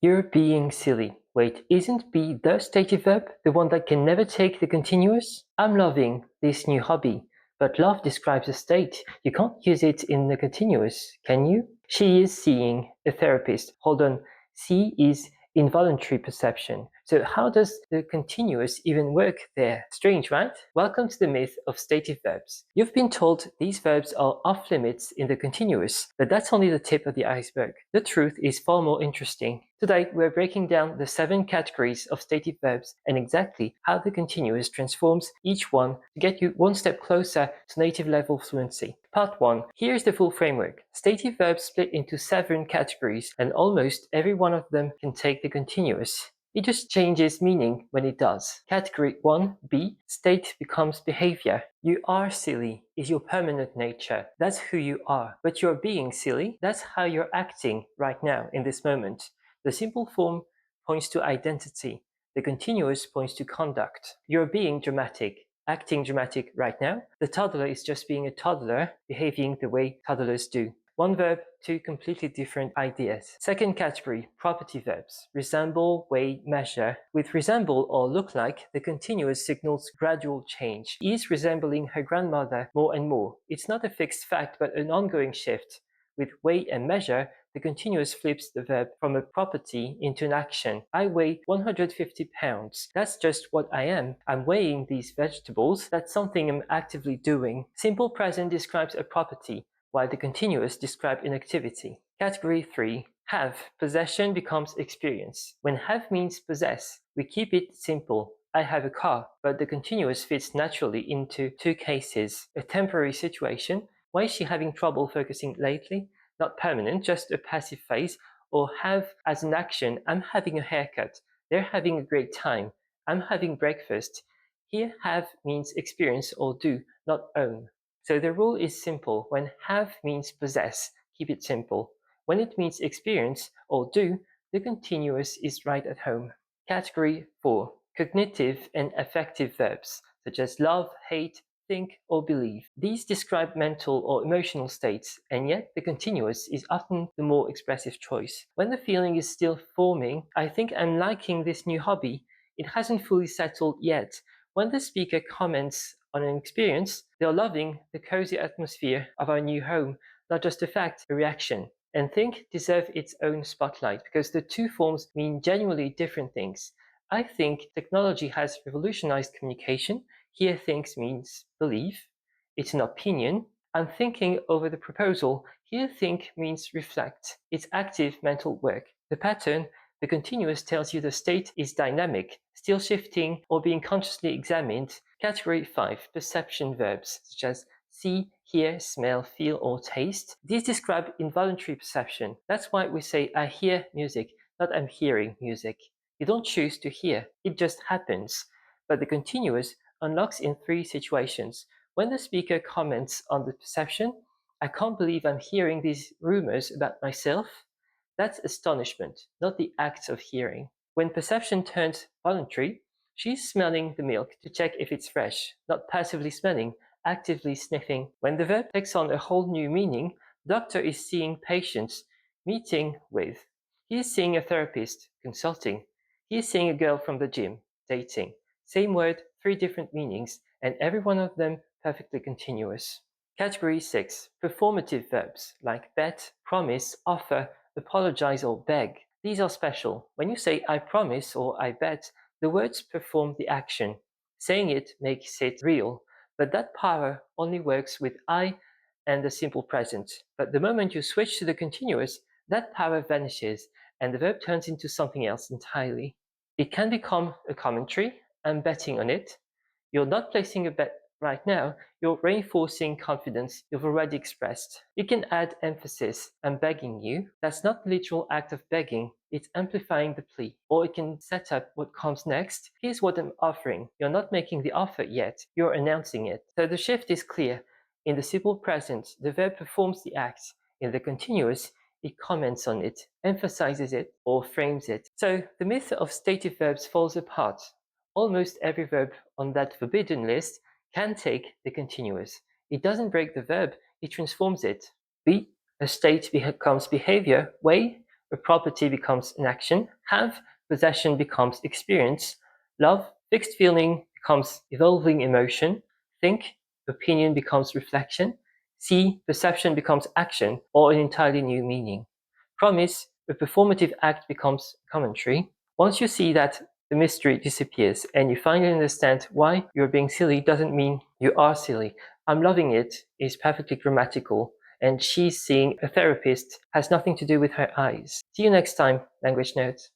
You're being silly. Wait, isn't be the stative verb the one that can never take the continuous? I'm loving this new hobby. But love describes a state. You can't use it in the continuous, can you? She is seeing a therapist. Hold on. See is involuntary perception. So how does the continuous even work there? Strange, right? Welcome to the myth of stative verbs. You've been told these verbs are off limits in the continuous, but that's only the tip of the iceberg. The truth is far more interesting. Today, we're breaking down the 7 categories of stative verbs and exactly how the continuous transforms each one to get you one step closer to native level fluency. Part 1. Here's the full framework. Stative verbs split into 7 categories, and almost every one of them can take the continuous. It just changes meaning when it does. Category 1b, state becomes behavior. You are silly is your permanent nature. That's who you are. But you're being silly. That's how you're acting right now in this moment. The simple form points to identity. The continuous points to conduct. You're being dramatic. Acting dramatic right now. The toddler is just being a toddler, behaving the way toddlers do. One verb, 2 completely different ideas. Second category, property verbs. Resemble, weigh, measure. With resemble or look like, the continuous signals gradual change. She is resembling her grandmother more and more. It's not a fixed fact, but an ongoing shift. With weigh and measure, the continuous flips the verb from a property into an action. I weigh 150 pounds. That's just what I am. I'm weighing these vegetables. That's something I'm actively doing. Simple present describes a property, while the continuous describe an activity. Category 3. Have. Possession becomes experience. When have means possess, we keep it simple. I have a car, but the continuous fits naturally into 2 cases. A temporary situation. Why is she having trouble focusing lately? Not permanent, just a passive phase. Or have as an action. I'm having a haircut. They're having a great time. I'm having breakfast. Here have means experience or do, not own. So the rule is simple. When have means possess, keep it simple. When it means experience or do, the continuous is right at home. Category 4. Cognitive and affective verbs, such as love, hate, think, or believe. These describe mental or emotional states, and yet the continuous is often the more expressive choice. When the feeling is still forming, I think I'm liking this new hobby. It hasn't fully settled yet. When the speaker comments on an experience, they're loving the cozy atmosphere of our new home, not just a fact, a reaction. And think deserve its own spotlight because the 2 forms mean genuinely different things. I think technology has revolutionized communication. Here thinks means believe. It's an opinion. I'm thinking over the proposal. Here think means reflect. It's active mental work. The pattern, the continuous, tells you the state is dynamic, still shifting or being consciously examined. Category 5. Perception verbs, such as see, hear, smell, feel, or taste. These describe involuntary perception. That's why we say I hear music, not I'm hearing music. You don't choose to hear, it just happens. But the continuous unlocks in 3 situations. When the speaker comments on the perception, I can't believe I'm hearing these rumors about myself. That's astonishment, not the act of hearing. When perception turns voluntary, she's smelling the milk to check if it's fresh, not passively smelling, actively sniffing. When the verb takes on a whole new meaning, doctor is seeing patients, meeting with. He is seeing a therapist, consulting. He is seeing a girl from the gym, dating. Same word, 3 different meanings, and every one of them perfectly continuous. Category 6. Performative verbs like bet, promise, offer, apologize, or beg. These are special. When you say I promise or I bet, the words perform the action. Saying it makes it real, but that power only works with I and the simple present. But the moment you switch to the continuous, that power vanishes and the verb turns into something else entirely. It can become a commentary. I'm betting on it. You're not placing a bet right now, you're reinforcing confidence you've already expressed. You can add emphasis. I'm begging you. That's not the literal act of begging, it's amplifying the plea. Or it can set up what comes next. Here's what I'm offering. You're not making the offer yet, you're announcing it. So the shift is clear. In the simple present, the verb performs the act. In the continuous, it comments on it, emphasizes it, or frames it. So the myth of stative verbs falls apart. Almost every verb on that forbidden list can take the continuous. It doesn't break the verb, it transforms it. Be, a state becomes behavior. Weigh, a property becomes an action. Have, possession becomes experience. Love, fixed feeling becomes evolving emotion. Think, opinion becomes reflection. See, perception becomes action or an entirely new meaning. Promise, a performative act becomes commentary. Once you see that the mystery disappears and you finally understand why you're being silly doesn't mean you are silly. I'm loving it is perfectly grammatical, and she's seeing a therapist has nothing to do with her eyes. See you next time, Language Notes.